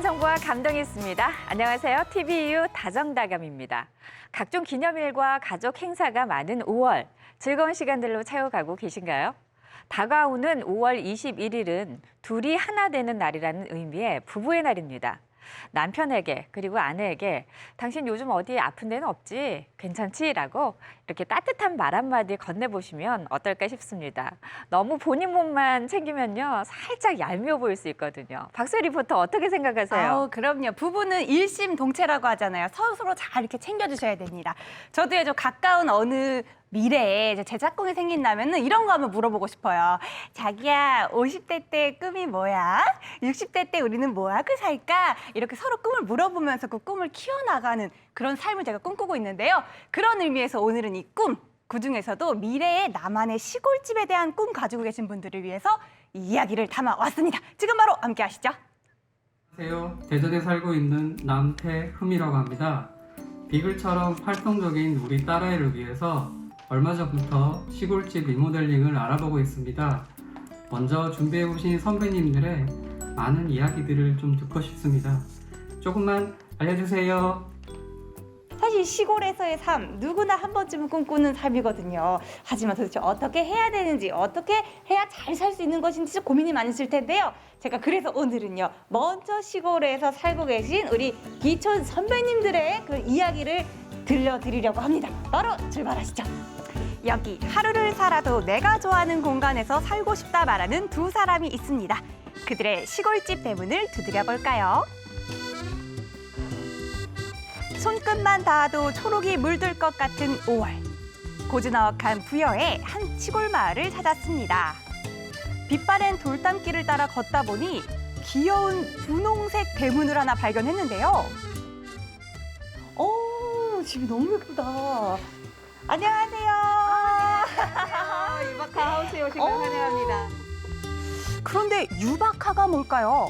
완성부와 감동이 있습니다. 안녕하세요. TVU 다정다감입니다. 각종 기념일과 가족 행사가 많은 5월, 즐거운 시간들로 채워가고 계신가요? 다가오는 5월 21일은 둘이 하나 되는 날이라는 의미의 부부의 날입니다. 남편에게 그리고 아내에게 당신 요즘 어디 아픈 데는 없지? 괜찮지? 라고 이렇게 따뜻한 말 한마디 건네보시면 어떨까 싶습니다. 너무 본인 몸만 챙기면요. 살짝 얄미워 보일 수 있거든요. 박소희 리포터 어떻게 생각하세요? 그럼요. 부부는 일심동체라고 하잖아요. 서로 잘 이렇게 챙겨주셔야 됩니다. 저도요, 저 가까운 어느 미래에 제 짝꿍이 생긴다면은 이런 거 한번 물어보고 싶어요. 자기야, 50대 때 꿈이 뭐야? 60대 때 우리는 뭐 하고 살까? 이렇게 서로 꿈을 물어보면서 그 꿈을 키워나가는 그런 삶을 제가 꿈꾸고 있는데요. 그런 의미에서 오늘은 이 꿈, 그중에서도 미래의 나만의 시골집에 대한 꿈 가지고 계신 분들을 위해서 이 이야기를 담아왔습니다. 지금 바로 함께 하시죠. 안녕하세요. 대전에 살고 있는 남태흠이라고 합니다. 비글처럼 활동적인 우리 딸아이를 위해서 얼마 전부터 시골집 리모델링을 알아보고 있습니다. 먼저 준비해오신 선배님들의 많은 이야기들을 좀 듣고 싶습니다. 조금만 알려주세요. 사실 시골에서의 삶, 누구나 한 번쯤은 꿈꾸는 삶이거든요. 하지만 도대체 어떻게 해야 되는지, 어떻게 해야 잘 살 수 있는 것인지 고민이 많으실 텐데요. 제가 그래서 오늘은요, 먼저 시골에서 살고 계신 우리 기촌 선배님들의 그 이야기를 들려드리려고 합니다. 바로 출발하시죠. 여기 하루를 살아도 내가 좋아하는 공간에서 살고 싶다 말하는 두 사람이 있습니다. 그들의 시골집 대문을 두드려 볼까요? 손끝만 닿아도 초록이 물들 것 같은 5월. 고즈넉한 부여의 한 시골 마을을 찾았습니다. 빛바랜 돌담길을 따라 걷다 보니 귀여운 분홍색 대문을 하나 발견했는데요. 집이 너무 예쁘다. 안녕하세요. 유박하 하우스에 오신 걸 환영합니다. 그런데 유박하가 뭘까요?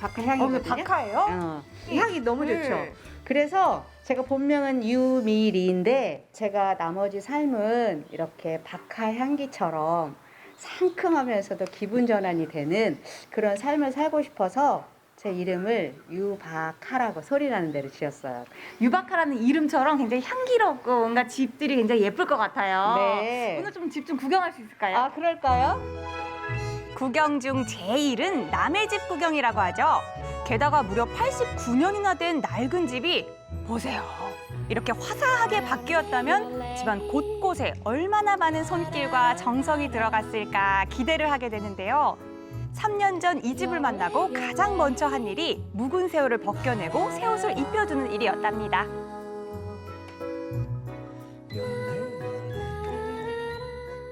박하 향이거든요. 박하예요? 이 향이 너무 네. 좋죠. 그래서 제가 본명은 유미리인데 제가 나머지 삶은 이렇게 박하 향기처럼 상큼하면서도 기분 전환이 되는 그런 삶을 살고 싶어서 제 이름을 유박하라고 소리나는 대로 지었어요. 유박하라는 이름처럼 굉장히 향기롭고 뭔가 집들이 굉장히 예쁠 것 같아요. 네. 오늘 좀 집 좀 구경할 수 있을까요? 아, 그럴까요? 구경 중 제일은 남의 집 구경이라고 하죠. 게다가 무려 89년이나 된 낡은 집이 보세요. 이렇게 화사하게 바뀌었다면 집안 곳곳에 얼마나 많은 손길과 정성이 들어갔을까 기대를 하게 되는데요. 3년 전 이 집을 만나고 가장 먼저 한 일이 묵은 새우를 벗겨내고 새옷을 입혀주는 일이었답니다.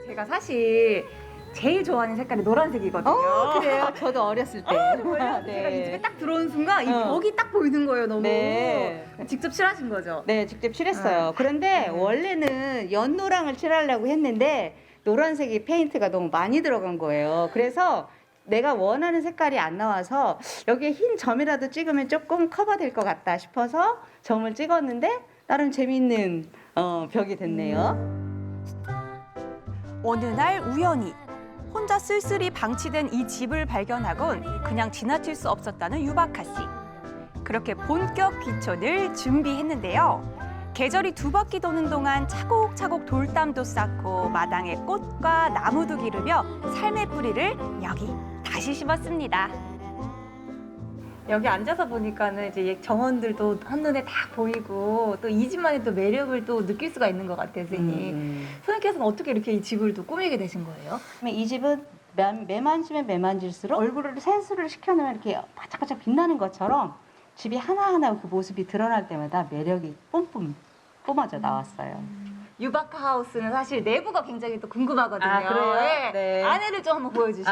제가 사실 제일 좋아하는 색깔이 노란색이거든요. 그래요? 저도 어렸을 때. 정말요? 네. 제가 이 집에 딱 들어온 순간 이 어. 벽이 딱 보이는 거예요, 너무. 네. 직접 칠하신 거죠? 네, 직접 칠했어요. 그런데 원래는 연노랑을 칠하려고 했는데 노란색이 페인트가 너무 많이 들어간 거예요. 그래서 내가 원하는 색깔이 안 나와서 여기에 흰 점이라도 찍으면 조금 커버될 것 같다 싶어서 점을 찍었는데 나름 재미있는 벽이 됐네요. 어느 날 우연히 혼자 쓸쓸히 방치된 이 집을 발견하곤 그냥 지나칠 수 없었다는 유박하 씨. 그렇게 본격 귀촌을 준비했는데요. 계절이 두 바퀴 도는 동안 차곡차곡 돌담도 쌓고 마당에 꽃과 나무도 기르며 삶의 뿌리를 여기 다시 심었습니다. 여기 앉아서 보니까는 이제 정원들도 한눈에 딱 보이고 또 이 집만의 또 매력을 또 느낄 수가 있는 것 같아요, 선생님. 선생님께서는 어떻게 이렇게 이 집을 또 꾸미게 되신 거예요? 이 집은 매만지면 매만질수록 얼굴을 세수를 시켜놓으면 이렇게 바짝바짝 빛나는 것처럼 집이 하나하나 그 모습이 드러날 때마다 매력이 뿜어져 나왔어요. 유박하 하우스는 사실 내부가 굉장히 또 궁금하거든요. 아, 그래요? 네. 네. 안에를 좀 한번 보여주시죠.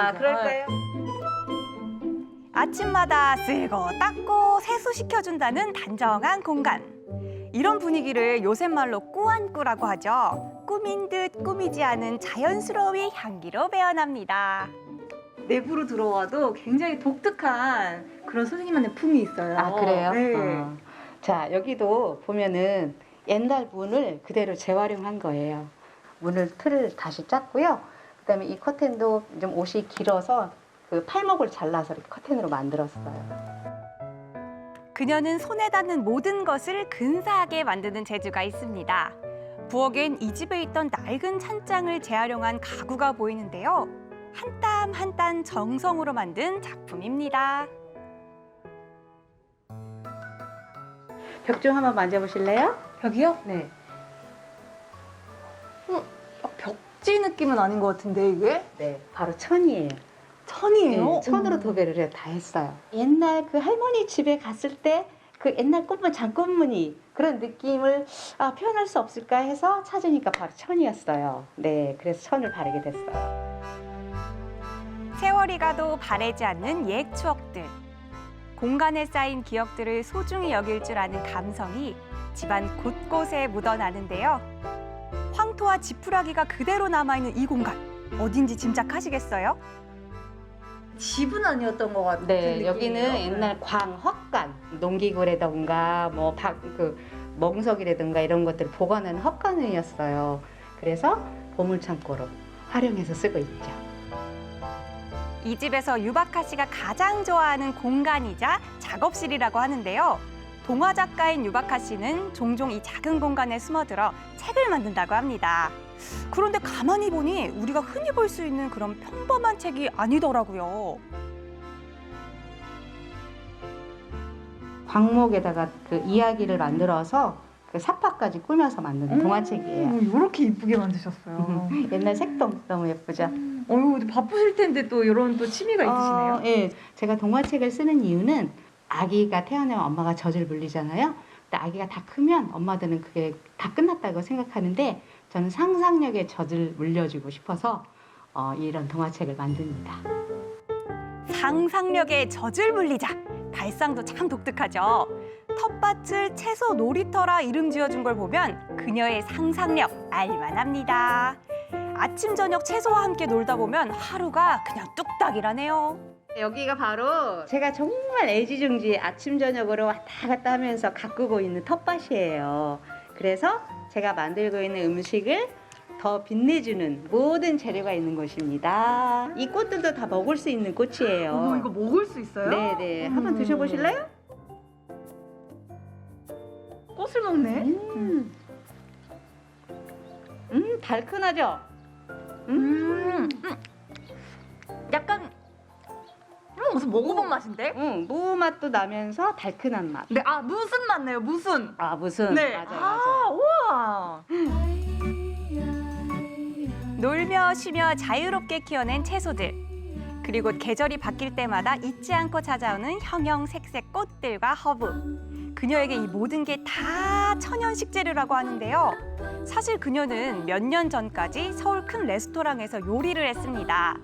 아침마다 쓸고 닦고 세수시켜준다는 단정한 공간. 이런 분위기를 요새 말로 꾸안꾸라고 하죠. 꾸민 듯 꾸미지 않은 자연스러움의 향기로 배어납니다. 내부로 들어와도 굉장히 독특한 그런 선생님만의 품이 있어요. 아, 그래요? 네. 자, 여기도 보면은 옛날 문을 그대로 재활용한 거예요. 틀을 다시 짰고요. 그다음에 이 커튼도 좀 옷이 길어서 그 팔목을 잘라서 이렇게 커튼으로 만들었어요. 그녀는 손에 닿는 모든 것을 근사하게 만드는 재주가 있습니다. 부엌엔 이 집에 있던 낡은 찬장을 재활용한 가구가 보이는데요. 한 땀 한 땀 정성으로 만든 작품입니다. 벽 좀 한번 만져보실래요? 벽이요? 네. 벽지 느낌은 아닌 것 같은데 이게? 네, 바로 천이에요. 천이에요? 네, 천으로 도배를 다 했어요. 옛날 그 할머니 집에 갔을 때 그 옛날 꽃무 장꽃무늬 그런 느낌을 표현할 수 없을까 해서 찾으니까 바로 천이었어요. 네, 그래서 천을 바르게 됐어요. 세월이 가도 바래지 않는 옛 추억들. 공간에 쌓인 기억들을 소중히 여길 줄 아는 감성이 집안 곳곳에 묻어나는데요. 황토와 지푸라기가 그대로 남아있는 이 공간, 어딘지 짐작하시겠어요? 집은 아니었던 것 같은 네, 여기는 느낌이에요. 옛날 광헛간, 농기구라든가 멍석이라든가 이런 것들을 보관하는 헛간이었어요. 그래서 보물창고로 활용해서 쓰고 있죠. 이 집에서 유박하 씨가 가장 좋아하는 공간이자 작업실이라고 하는데요. 동화 작가인 유박하 씨는 종종 이 작은 공간에 숨어들어 책을 만든다고 합니다. 그런데 가만히 보니 우리가 흔히 볼 수 있는 그런 평범한 책이 아니더라고요. 광목에다가 그 이야기를 만들어서 그 사파까지 꾸며서 만든 동화책이에요. 이렇게 이쁘게 만드셨어요. 옛날 색도 너무 예쁘죠? 어휴, 바쁘실 텐데 또 이런 또 취미가 있으시네요. 예, 제가 동화책을 쓰는 이유는 아기가 태어나면 엄마가 젖을 물리잖아요. 근데 아기가 다 크면 엄마들은 그게 다 끝났다고 생각하는데 저는 상상력에 젖을 물려주고 싶어서 이런 동화책을 만듭니다. 상상력에 젖을 물리자. 발상도 참 독특하죠. 텃밭을 채소 놀이터라 이름 지어준 걸 보면 그녀의 상상력 알만합니다. 아침 저녁 채소와 함께 놀다 보면 하루가 그냥 뚝딱이라네요. 여기가 바로 제가 정말 애지중지 아침 저녁으로 왔다 갔다 하면서 가꾸고 있는 텃밭이에요. 그래서 제가 만들고 있는 음식을 더 빛내주는 모든 재료가 있는 곳입니다. 이 꽃들도 다 먹을 수 있는 꽃이에요. 어머, 이거 먹을 수 있어요? 네네. 한번 드셔보실래요? 꽃을 먹네. 달큰하죠? 약간 무슨 먹어본 맛인데? 무 맛도 나면서 달큰한 맛. 네, 무슨 맛 나요? 무슨? 무슨? 네. 맞아요. 우와. 놀며 쉬며 자유롭게 키워낸 채소들. 그리고 계절이 바뀔 때마다 잊지 않고 찾아오는 형형색색 꽃들과 허브. 그녀에게 이 모든 게 다 천연 식재료라고 하는데요. 사실 그녀는 몇 년 전까지 서울 큰 레스토랑에서 요리를 했습니다.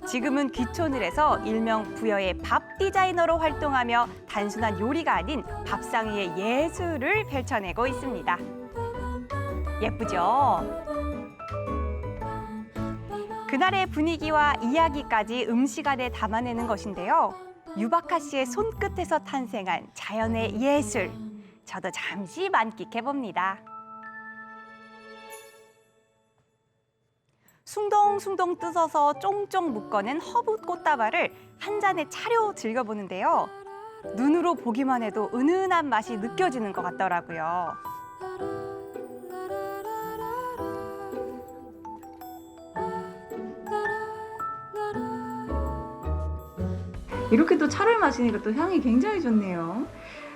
지금은 귀촌을 해서 일명 부여의 밥 디자이너로 활동하며 단순한 요리가 아닌 밥상 위의 예술을 펼쳐내고 있습니다. 예쁘죠? 그날의 분위기와 이야기까지 음식 안에 담아내는 것인데요. 유박하 씨의 손끝에서 탄생한 자연의 예술. 저도 잠시 만끽해봅니다. 숭덩숭덩 뜯어서 쫑쫑 묶어낸 허브 꽃다발을 한 잔에 차려 즐겨보는데요. 눈으로 보기만 해도 은은한 맛이 느껴지는 것 같더라고요. 이렇게 또 차를 마시니까 또 향이 굉장히 좋네요.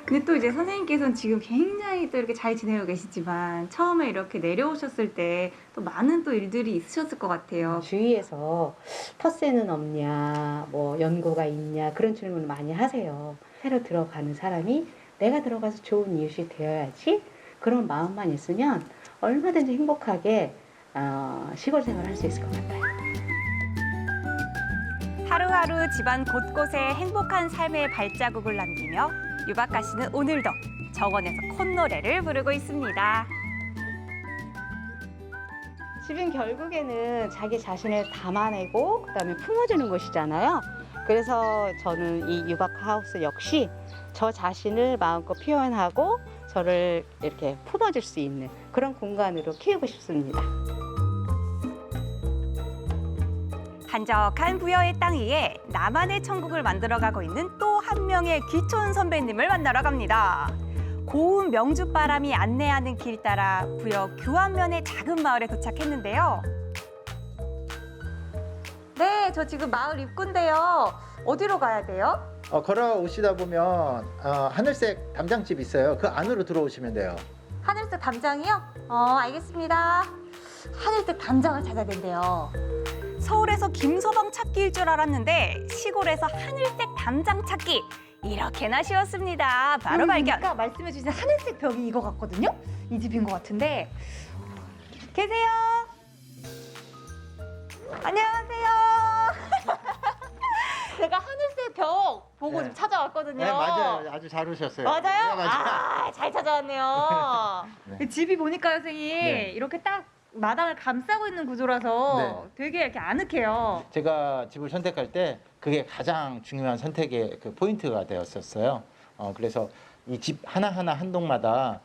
근데 또 이제 선생님께서는 지금 굉장히 또 이렇게 잘 지내고 계시지만 처음에 이렇게 내려오셨을 때 또 많은 또 일들이 있으셨을 것 같아요. 주위에서 텃세는 없냐, 뭐 연고가 있냐 그런 질문을 많이 하세요. 새로 들어가는 사람이 내가 들어가서 좋은 이웃이 되어야지 그런 마음만 있으면 얼마든지 행복하게 시골 생활을 할 수 있을 것 같아요. 하루하루 집안 곳곳에 행복한 삶의 발자국을 남기며 유박하 씨는 오늘도 정원에서 콧노래를 부르고 있습니다. 집은 결국에는 자기 자신을 담아내고 그다음에 품어주는 곳이잖아요. 그래서 저는 이 유박하 하우스 역시 저 자신을 마음껏 표현하고 저를 이렇게 품어줄 수 있는 그런 공간으로 키우고 싶습니다. 한적한 부여의 땅 위에 나만의 천국을 만들어가고 있는 또 한 명의 귀촌 선배님을 만나러 갑니다. 고운 명주바람이 안내하는 길 따라 부여 교안면의 작은 마을에 도착했는데요. 네, 저 지금 마을 입구인데요. 어디로 가야 돼요? 걸어오시다 보면 하늘색 담장집 있어요. 그 안으로 들어오시면 돼요. 하늘색 담장이요? 알겠습니다. 하늘색 담장을 찾아야 된대요. 서울에서 김서방 찾기일 줄 알았는데 시골에서 하늘색 담장 찾기 이렇게나 쉬웠습니다. 바로 발견. 아까 말씀해 주신 하늘색 벽이 이거 같거든요? 이 집인 것 같은데. 계세요? 안녕하세요. 제가 하늘색 벽 보고 네. 좀 찾아왔거든요. 네, 맞아요. 아주 잘 오셨어요. 맞아요? 네, 맞아요. 잘 찾아왔네요. 네. 집이 보니까 선생님 네. 이렇게 딱 마당을 감싸고 있는 구조라서 네. 되게 이렇게 아늑해요. 제가 집을 선택할 때 그게 가장 중요한 선택의 그 포인트가 되었었어요. 그래서 이 집 하나하나 한 동마다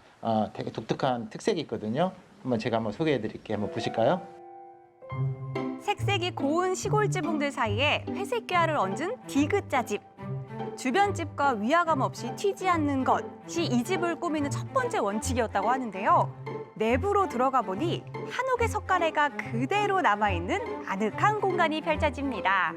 되게 독특한 특색이 있거든요. 제가 한번 소개해 드릴게요. 한번 보실까요? 색색이 고운 시골 지붕들 사이에 회색 꾀알을 얹은 디귿자 집. 주변 집과 위화감 없이 튀지 않는 것이 이 집을 꾸미는 첫 번째 원칙이었다고 하는데요. 내부로 들어가 보니 한옥의 석가래가 그대로 남아있는 아늑한 공간이 펼쳐집니다.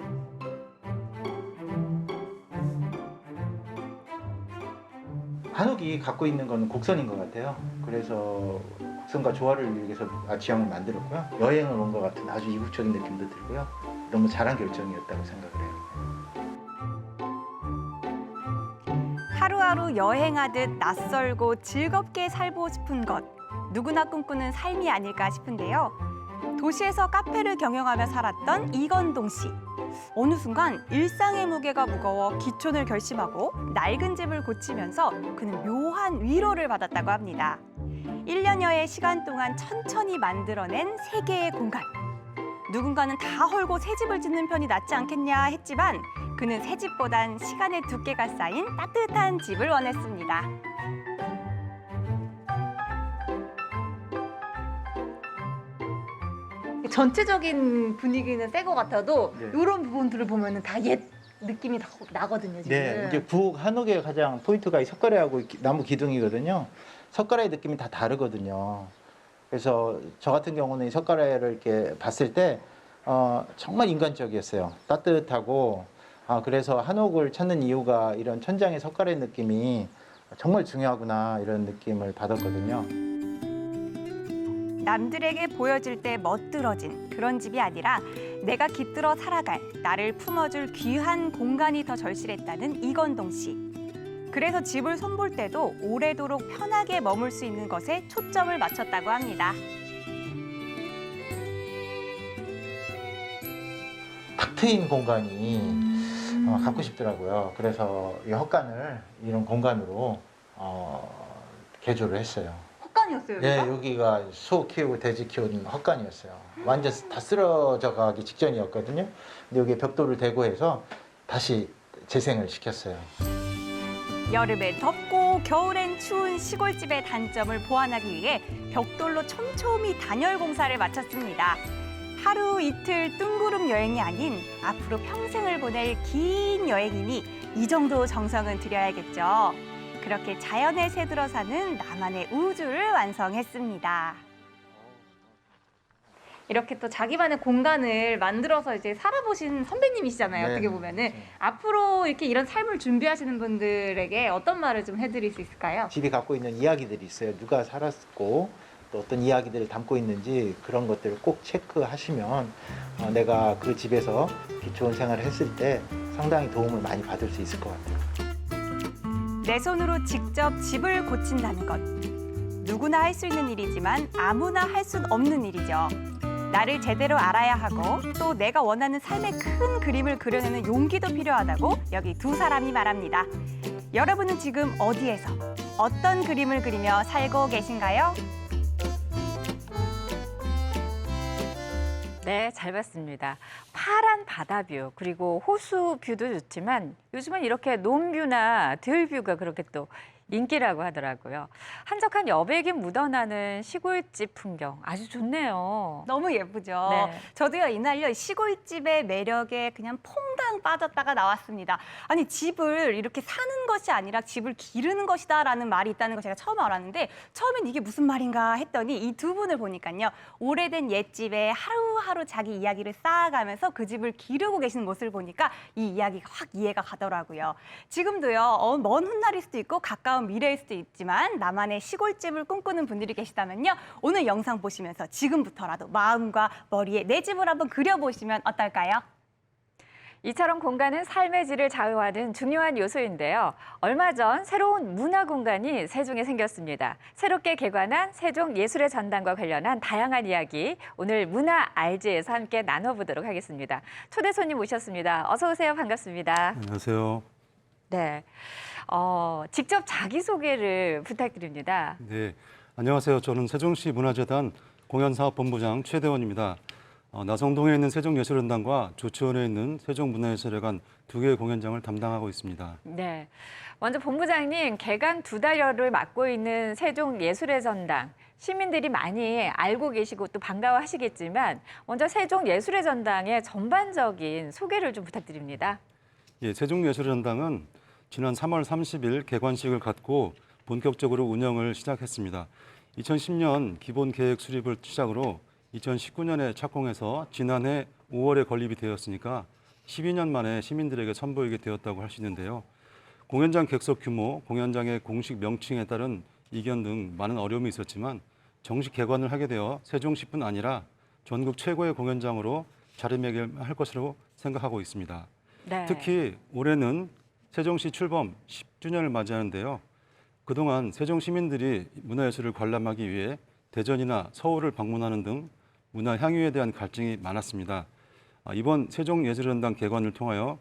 한옥이 갖고 있는 건 곡선인 것 같아요. 그래서 곡선과 조화를 위해서 지형을 만들었고요. 여행을 온 것 같은 아주 이국적인 느낌도 들고요. 너무 잘한 결정이었다고 생각을 해요. 하루하루 여행하듯 낯설고 즐겁게 살고 싶은 것. 누구나 꿈꾸는 삶이 아닐까 싶은데요. 도시에서 카페를 경영하며 살았던 이건동 씨. 어느 순간 일상의 무게가 무거워 귀촌을 결심하고 낡은 집을 고치면서 그는 묘한 위로를 받았다고 합니다. 1년여의 시간 동안 천천히 만들어낸 세 개의 공간. 누군가는 다 헐고 새 집을 짓는 편이 낫지 않겠냐 했지만 그는 새 집보단 시간의 두께가 쌓인 따뜻한 집을 원했습니다. 전체적인 분위기는 새 것 같아도 네. 이런 부분들을 보면은 다 옛 느낌이 다 나거든요. 지금. 네, 이제 부엌 한옥의 가장 포인트가 이 석가래하고 나무 기둥이거든요. 석가래의 느낌이 다 다르거든요. 그래서 저 같은 경우는 이 석가래를 이렇게 봤을 때 정말 인간적이었어요. 따뜻하고 그래서 한옥을 찾는 이유가 이런 천장의 석가래 느낌이 정말 중요하구나 이런 느낌을 받았거든요. 남들에게 보여질 때 멋들어진 그런 집이 아니라 내가 깃들어 살아갈 나를 품어줄 귀한 공간이 더 절실했다는 이건동 씨. 그래서 집을 손볼 때도 오래도록 편하게 머물 수 있는 것에 초점을 맞췄다고 합니다. 탁 트인 공간이 갖고 싶더라고요. 그래서 이 헛간을 이런 공간으로 개조를 했어요. 헛간이었어요. 네, 여기가? 여기가 소 키우고 돼지 키우는 헛간이었어요. 완전 다 쓰러져 가기 직전이었거든요. 근데 여기에 벽돌을 대고 해서 다시 재생을 시켰어요. 여름에 덥고 겨울엔 추운 시골집의 단점을 보완하기 위해 벽돌로 촘촘히 단열 공사를 마쳤습니다. 하루 이틀 뜬구름 여행이 아닌 앞으로 평생을 보낼 긴 여행이니 이 정도 정성은 들여야겠죠. 그렇게 자연에 새들어 사는 나만의 우주를 완성했습니다. 이렇게 또 자기만의 공간을 만들어서 이제 살아보신 선배님이시잖아요. 네. 어떻게 보면은 네. 앞으로 이렇게 이런 삶을 준비하시는 분들에게 어떤 말을 좀 해드릴 수 있을까요? 집이 갖고 있는 이야기들이 있어요. 누가 살았고 또 어떤 이야기들을 담고 있는지 그런 것들을 꼭 체크하시면 내가 그 집에서 좋은 생활을 했을 때 상당히 도움을 많이 받을 수 있을 것 같아요. 내 손으로 직접 집을 고친다는 것. 누구나 할 수 있는 일이지만 아무나 할 순 없는 일이죠. 나를 제대로 알아야 하고 또 내가 원하는 삶의 큰 그림을 그려내는 용기도 필요하다고 여기 두 사람이 말합니다. 여러분은 지금 어디에서 어떤 그림을 그리며 살고 계신가요? 네, 잘 봤습니다. 파란 바다뷰 그리고 호수 뷰도 좋지만 요즘은 이렇게 논뷰나 들뷰가 그렇게 또 인기라고 하더라고요. 한적한 여백이 묻어나는 시골집 풍경 아주 좋네요. 너무 예쁘죠. 네. 저도요 이날요 시골집의 매력에 그냥 퐁당 빠졌다가 나왔습니다. 아니 집을 이렇게 사는 것이 아니라 집을 기르는 것이다라는 말이 있다는 거 제가 처음 알았는데 처음엔 이게 무슨 말인가 했더니 이 두 분을 보니까요 오래된 옛집에 하루하루 자기 이야기를 쌓아가면서 그 집을 기르고 계시는 모습을 보니까 이 이야기가 확 이해가 가더라고요. 지금도요 먼 훗날일 수도 있고 가까운 미래일 수도 있지만 나만의 시골집을 꿈꾸는 분들이 계시다면요 오늘 영상 보시면서 지금부터라도 마음과 머리에 내 집을 한번 그려보시면 어떨까요? 이처럼 공간은 삶의 질을 좌우하는 중요한 요소인데요. 얼마 전 새로운 문화 공간이 세종에 생겼습니다. 새롭게 개관한 세종예술의 전당과 관련한 다양한 이야기 오늘 문화 RG에서 함께 나눠보도록 하겠습니다. 초대 손님 모셨습니다. 어서 오세요. 반갑습니다. 안녕하세요. 네, 직접 자기소개를 부탁드립니다. 네, 안녕하세요. 저는 세종시 문화재단 공연사업본부장 최대원입니다. 나성동에 있는 세종예술연당과 조치원에 있는 세종문화예술회관 두 개의 공연장을 담당하고 있습니다. 네, 먼저 본부장님 개관 2달여를 맡고 있는 세종예술의 전당 시민들이 많이 알고 계시고 또 반가워하시겠지만 먼저 세종예술의 전당의 전반적인 소개를 좀 부탁드립니다. 예, 세종예술연당은 지난 3월 30일 개관식을 갖고 본격적으로 운영을 시작했습니다. 2010년 기본 계획 수립을 시작으로 2019년에 착공해서 지난해 5월에 건립이 되었으니까 12년 만에 시민들에게 선보이게 되었다고 할 수 있는데요. 공연장 객석 규모, 공연장의 공식 명칭에 따른 이견 등 많은 어려움이 있었지만 정식 개관을 하게 되어 세종시뿐 아니라 전국 최고의 공연장으로 자리매김할 것으로 생각하고 있습니다. 네. 특히 올해는 세종시 출범 10주년을 맞이하는데요. 그동안 세종 시민들이 문화예술을 관람하기 위해 대전이나 서울을 방문하는 등 문화 향유에 대한 갈증이 많았습니다. 이번 세종예술연당 개관을 통하여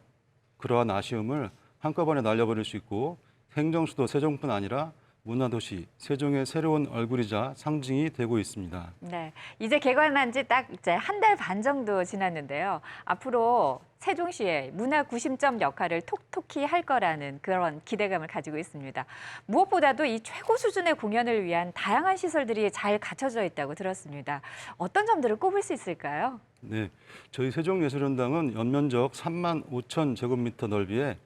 그러한 아쉬움을 한꺼번에 날려버릴 수 있고 행정수도 세종뿐 아니라 문화도시 세종의 새로운 얼굴이자 상징이 되고 있습니다. 네, 이제 개관한 지 딱 이제 한 달 반 정도 지났는데요. 앞으로 세종시의 문화 구심점 역할을 톡톡히 할 거라는 그런 기대감을 가지고 있습니다. 무엇보다도 이 최고 수준의 공연을 위한 다양한 시설들이 잘 갖춰져 있다고 들었습니다. 어떤 점들을 꼽을 수 있을까요? 네, 저희 세종예술연당은 연면적 3만 5천 제곱미터 넓이에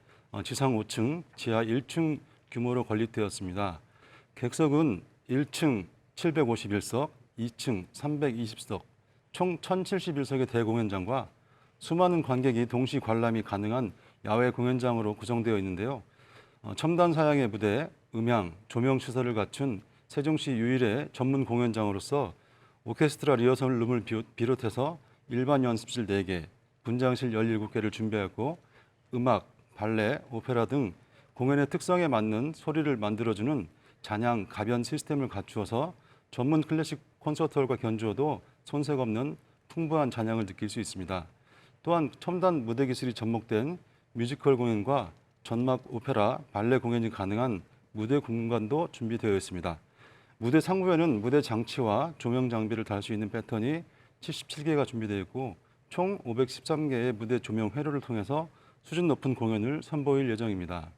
지상 5층, 지하 1층 규모로 건립되었습니다. 객석은 1층 751석, 2층 320석, 총 1071석의 대공연장과 수많은 관객이 동시 관람이 가능한 야외 공연장으로 구성되어 있는데요. 첨단 사양의 무대, 음향, 조명 시설을 갖춘 세종시 유일의 전문 공연장으로서 오케스트라 리허설 룸을 비롯해서 일반 연습실 4개, 분장실 17개를 준비하고 음악, 발레, 오페라 등 공연의 특성에 맞는 소리를 만들어주는 잔향, 가변 시스템을 갖추어서 전문 클래식 콘서트홀과 견주어도 손색 없는 풍부한 잔향을 느낄 수 있습니다. 또한 첨단 무대 기술이 접목된 뮤지컬 공연과 전막 오페라, 발레 공연이 가능한 무대 공간도 준비되어 있습니다. 무대 상부에는 무대 장치와 조명 장비를 달 수 있는 패턴이 77개가 준비되어 있고 총 513개의 무대 조명 회로를 통해서 수준 높은 공연을 선보일 예정입니다.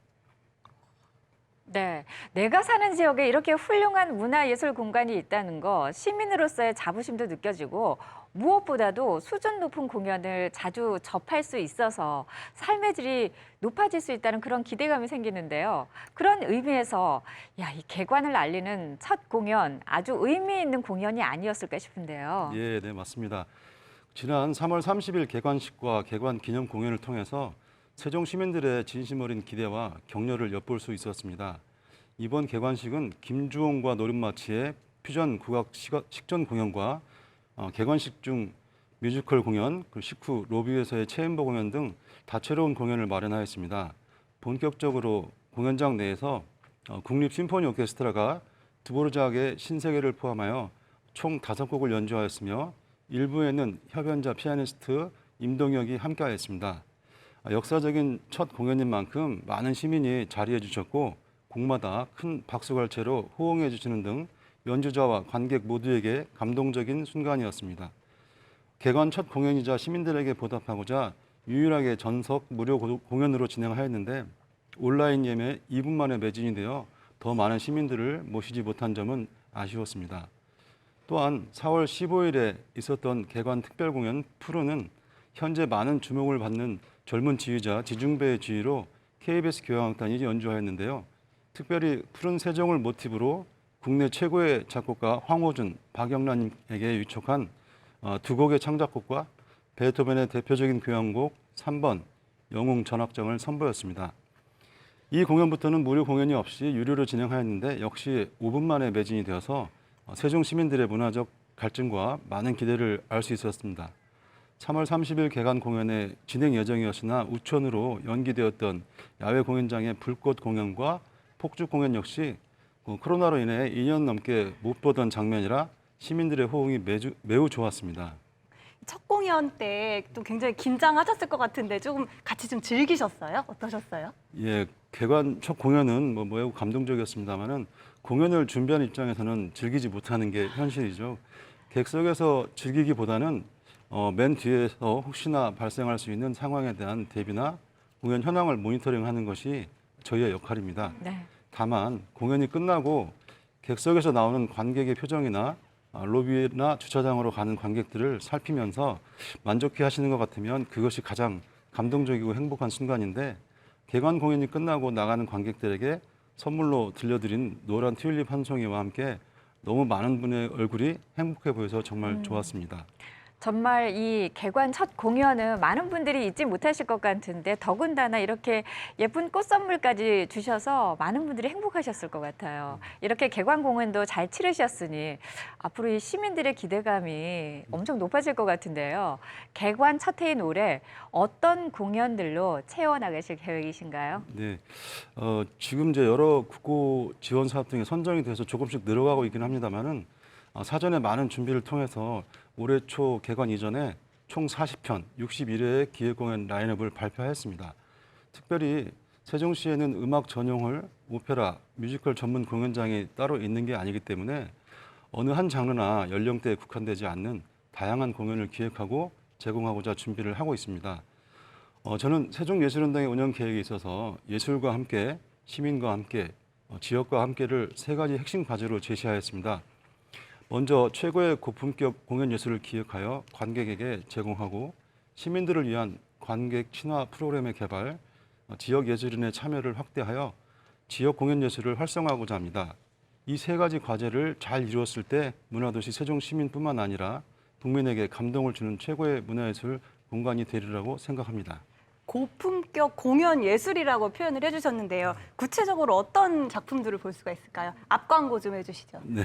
네, 내가 사는 지역에 이렇게 훌륭한 문화예술 공간이 있다는 거 시민으로서의 자부심도 느껴지고 무엇보다도 수준 높은 공연을 자주 접할 수 있어서 삶의 질이 높아질 수 있다는 그런 기대감이 생기는데요. 그런 의미에서 이 개관을 알리는 첫 공연 아주 의미 있는 공연이 아니었을까 싶은데요. 예, 네, 맞습니다. 지난 3월 30일 개관식과 개관 기념 공연을 통해서 세종 시민들의 진심 어린 기대와 격려를 엿볼 수 있었습니다. 이번 개관식은 김주홍과 노름마치의 퓨전 국악 식전 공연과 개관식 중 뮤지컬 공연, 식후 로비에서의 체험보 공연 등 다채로운 공연을 마련하였습니다. 본격적으로 공연장 내에서 국립 심포니 오케스트라가 드보르작의 신세계를 포함하여 총 5곡을 연주하였으며 일부에는 협연자 피아니스트 임동혁이 함께하였습니다. 역사적인 첫 공연인 만큼 많은 시민이 자리해 주셨고 곡마다 큰 박수갈채로 호응해 주시는 등 연주자와 관객 모두에게 감동적인 순간이었습니다. 개관 첫 공연이자 시민들에게 보답하고자 유일하게 전석 무료 공연으로 진행하였는데 온라인 예매 2분 만에 매진이 되어 더 많은 시민들을 모시지 못한 점은 아쉬웠습니다. 또한 4월 15일에 있었던 개관 특별 공연 푸르는 현재 많은 주목을 받는 젊은 지휘자 지중배의 지휘로 KBS 교향악단이 연주하였는데요. 특별히 푸른 세종을 모티브로 국내 최고의 작곡가 황호준, 박영란님에게 위촉한 두 곡의 창작곡과 베토벤의 대표적인 교향곡 3번 영웅 전학정을 선보였습니다. 이 공연부터는 무료 공연이 없이 유료로 진행하였는데 역시 5분 만에 매진이 되어서 세종 시민들의 문화적 갈증과 많은 기대를 알 수 있었습니다. 3월 30일 개관 공연의 진행 예정이었으나 우천으로 연기되었던 야외 공연장의 불꽃 공연과 폭죽 공연 역시 코로나로 인해 2년 넘게 못 보던 장면이라 시민들의 호응이 매우 좋았습니다. 첫 공연 때 또 굉장히 긴장하셨을 것 같은데 조금 같이 좀 즐기셨어요? 어떠셨어요? 예, 개관 첫 공연은 매우 감동적이었습니다만은 공연을 준비하는 입장에서는 즐기지 못하는 게 현실이죠. 객석에서 즐기기보다는 맨 뒤에서 혹시나 발생할 수 있는 상황에 대한 대비나 공연 현황을 모니터링하는 것이 저희의 역할입니다. 네. 다만 공연이 끝나고 객석에서 나오는 관객의 표정이나 로비나 주차장으로 가는 관객들을 살피면서 만족해 하시는 것 같으면 그것이 가장 감동적이고 행복한 순간인데 개관 공연이 끝나고 나가는 관객들에게 선물로 들려드린 노란 튤립 한 송이와 함께 너무 많은 분의 얼굴이 행복해 보여서 정말 좋았습니다. 정말 이 개관 첫 공연은 많은 분들이 잊지 못하실 것 같은데 더군다나 이렇게 예쁜 꽃 선물까지 주셔서 많은 분들이 행복하셨을 것 같아요. 이렇게 개관 공연도 잘 치르셨으니 앞으로 이 시민들의 기대감이 엄청 높아질 것 같은데요. 개관 첫 해인 올해 어떤 공연들로 채워나가실 계획이신가요? 네, 지금 이제 여러 국고 지원 사업 등이 선정이 돼서 조금씩 늘어가고 있긴 합니다만은 사전에 많은 준비를 통해서 올해 초 개관 이전에 총 40편, 61회의 기획공연 라인업을 발표했습니다. 특별히 세종시에는 음악 전용홀, 오페라, 뮤지컬 전문 공연장이 따로 있는 게 아니기 때문에 어느 한 장르나 연령대에 국한되지 않는 다양한 공연을 기획하고 제공하고자 준비를 하고 있습니다. 저는 세종예술원당의 운영 계획에 있어서 예술과 함께, 시민과 함께, 지역과 함께를 세 가지 핵심 과제로 제시하였습니다. 먼저 최고의 고품격 공연 예술을 기획하여 관객에게 제공하고 시민들을 위한 관객 친화 프로그램의 개발, 지역 예술인의 참여를 확대하여 지역 공연 예술을 활성화하고자 합니다. 이 세 가지 과제를 잘 이루었을 때 문화도시 세종시민뿐만 아니라 국민에게 감동을 주는 최고의 문화예술 공간이 되리라고 생각합니다. 고품격 공연 예술이라고 표현을 해주셨는데요. 구체적으로 어떤 작품들을 볼 수가 있을까요? 앞 광고 좀 해주시죠. 네.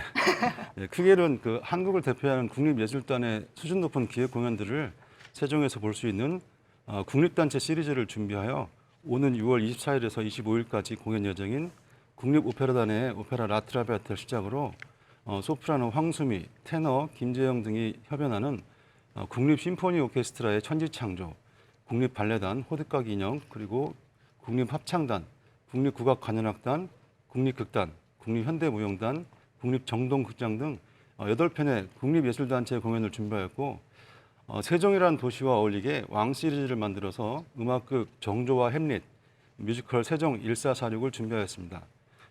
네, 크게는 한국을 대표하는 국립예술단의 수준 높은 기획 공연들을 세종에서 볼 수 있는 국립단체 시리즈를 준비하여 오는 6월 24일에서 25일까지 공연 예정인 국립오페라단의 오페라 라트라비아타를 시작으로 소프라노 황수미, 테너 김재영 등이 협연하는 국립심포니 오케스트라의 천지창조, 국립발레단 호드각 인형, 그리고 국립합창단, 국립국악관현악단, 국립극단, 국립현대무용단, 국립정동극장 등 8편의 국립예술단체 공연을 준비하였고 세종이라는 도시와 어울리게 왕 시리즈를 만들어서 음악극 정조와 햄릿, 뮤지컬 세종 1446을 준비하였습니다.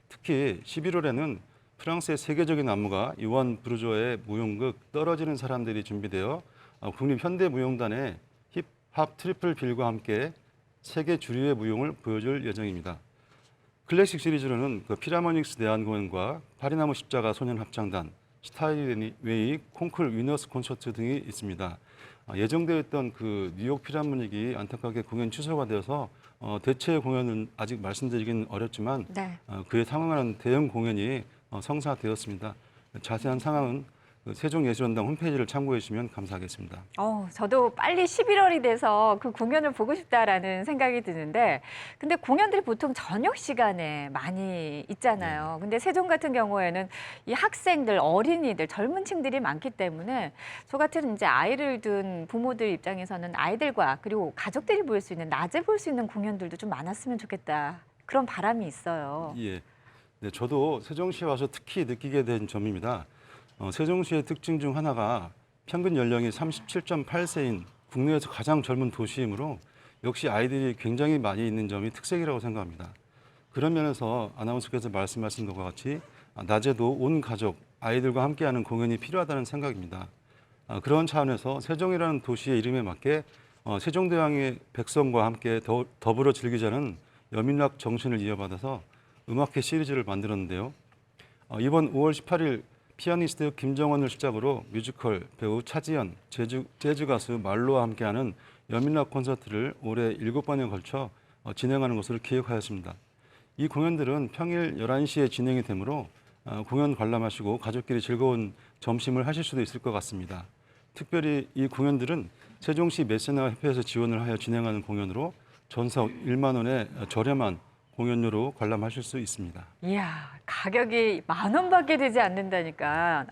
특히 11월에는 프랑스의 세계적인 안무가 요한 브루조의 무용극 떨어지는 사람들이 준비되어 국립현대무용단의 힙합 트리플 빌과 함께 세계 주류의 무용을 보여줄 예정입니다. 클래식 시리즈로는 피라모닉스 대안 공연과 파리나무 십자가 소년 합창단, 스타이웨이 콩쿨 위너스 콘서트 등이 있습니다. 예정되어 있던 뉴욕 피라모닉이 안타깝게 공연 취소가 되어서 대체 공연은 아직 말씀드리긴 어렵지만 네. 그에 상응하는 대형 공연이 성사되었습니다. 자세한 상황은 세종예술원당 홈페이지를 참고해 주시면 감사하겠습니다. 저도 빨리 11월이 돼서 그 공연을 보고 싶다라는 생각이 드는데 근데 공연들이 보통 저녁 시간에 많이 있잖아요. 근데 세종 같은 경우에는 이 학생들, 어린이들, 젊은 층들이 많기 때문에 저 같은 이제 아이를 둔 부모들 입장에서는 아이들과 그리고 가족들이 볼 수 있는 낮에 볼 수 있는 공연들도 좀 많았으면 좋겠다. 그런 바람이 있어요. 예. 네, 저도 세종시에 와서 특히 느끼게 된 점입니다. 세종시의 특징 중 하나가 평균 연령이 37.8세인 국내에서 가장 젊은 도시이므로 역시 아이들이 굉장히 많이 있는 점이 특색이라고 생각합니다. 그런 면에서 아나운서께서 말씀하신 것과 같이 낮에도 온 가족, 아이들과 함께하는 공연이 필요하다는 생각입니다. 그런 차원에서 세종이라는 도시의 이름에 맞게 세종대왕의 백성과 함께 더불어 즐기자는 여민락 정신을 이어받아서 음악회 시리즈를 만들었는데요. 이번 5월 18일 피아니스트 김정원을 시작으로 뮤지컬 배우 차지연, 재즈 가수 말로와 함께하는 여민락 콘서트를 올해 7번에 걸쳐 진행하는 것으로 기획하였습니다. 이 공연들은 평일 11시에 진행이 되므로 공연 관람하시고 가족끼리 즐거운 점심을 하실 수도 있을 것 같습니다. 특별히 이 공연들은 세종시 메세나협회에서 지원을 하여 진행하는 공연으로 전석 1만 원의 저렴한 공연료로 관람하실 수 있습니다. 이야, 가격이 10,000원밖에 되지 않는다니까.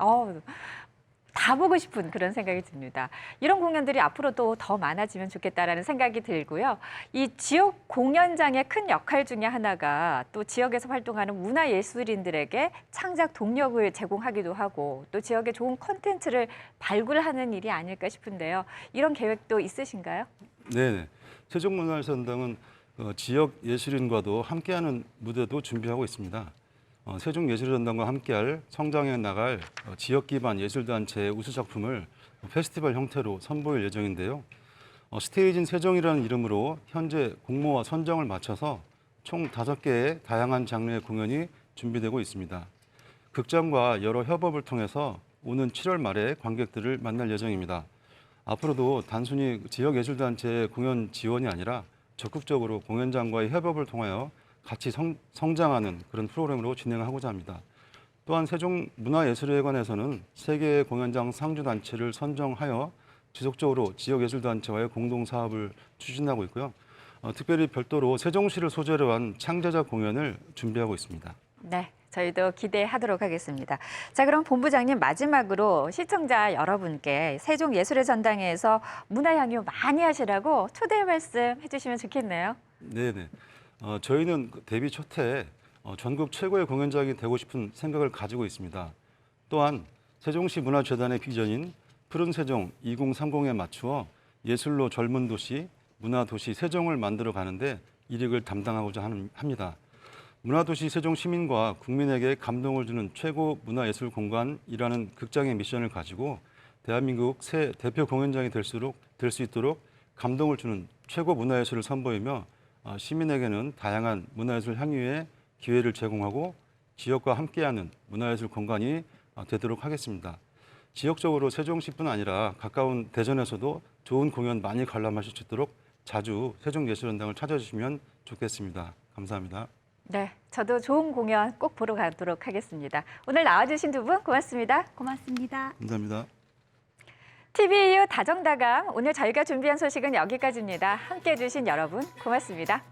다 보고 싶은 그런 생각이 듭니다. 이런 공연들이 앞으로도 더 많아지면 좋겠다라는 생각이 들고요. 이 지역 공연장의 큰 역할 중에 하나가 또 지역에서 활동하는 문화예술인들에게 창작 동력을 제공하기도 하고 또 지역에 좋은 콘텐츠를 발굴하는 일이 아닐까 싶은데요. 이런 계획도 있으신가요? 네, 세종문화예술전당은 지역 예술인과도 함께하는 무대도 준비하고 있습니다. 세종예술전당과 함께할 성장해 나갈 지역 기반 예술단체의 우수 작품을 페스티벌 형태로 선보일 예정인데요. 스테이진 세종이라는 이름으로 현재 공모와 선정을 마쳐서 총 5개의 다양한 장르의 공연이 준비되고 있습니다. 극장과 여러 협업을 통해서 오는 7월 말에 관객들을 만날 예정입니다. 앞으로도 단순히 지역예술단체의 공연 지원이 아니라 적극적으로 공연장과의 협업을 통하여 같이 성장하는 그런 프로그램으로 진행하고자 합니다. 또한 세종문화예술회관에서는 3개의 공연장 상주단체를 선정하여 지속적으로 지역예술단체와의 공동사업을 추진하고 있고요. 특별히 별도로 세종시를 소재로 한 창제자 공연을 준비하고 있습니다. 네, 저희도 기대하도록 하겠습니다. 자, 그럼 본부장님 마지막으로 시청자 여러분께 세종예술의 전당에서 문화향유 많이 하시라고 초대 말씀 해주시면 좋겠네요. 네네. 저희는 데뷔 초태에 전국 최고의 공연장이 되고 싶은 생각을 가지고 있습니다. 또한 세종시 문화재단의 비전인 푸른 세종 2030에 맞추어 예술로 젊은 도시, 문화도시 세종을 만들어 가는데 일익을 담당하고자 합니다. 문화도시 세종 시민과 국민에게 감동을 주는 최고 문화예술 공간이라는 극장의 미션을 가지고 대한민국 새 대표 공연장이 될 수 있도록 감동을 주는 최고 문화예술을 선보이며 시민에게는 다양한 문화예술 향유의 기회를 제공하고 지역과 함께하는 문화예술 공간이 되도록 하겠습니다. 지역적으로 세종시뿐 아니라 가까운 대전에서도 좋은 공연 많이 관람하실 수 있도록 자주 세종예술전당을 찾아주시면 좋겠습니다. 감사합니다. 네, 저도 좋은 공연 꼭 보러 가도록 하겠습니다. 오늘 나와주신 두 분 고맙습니다. 고맙습니다. 감사합니다. TVU 다정다감, 오늘 저희가 준비한 소식은 여기까지입니다. 함께해 주신 여러분 고맙습니다.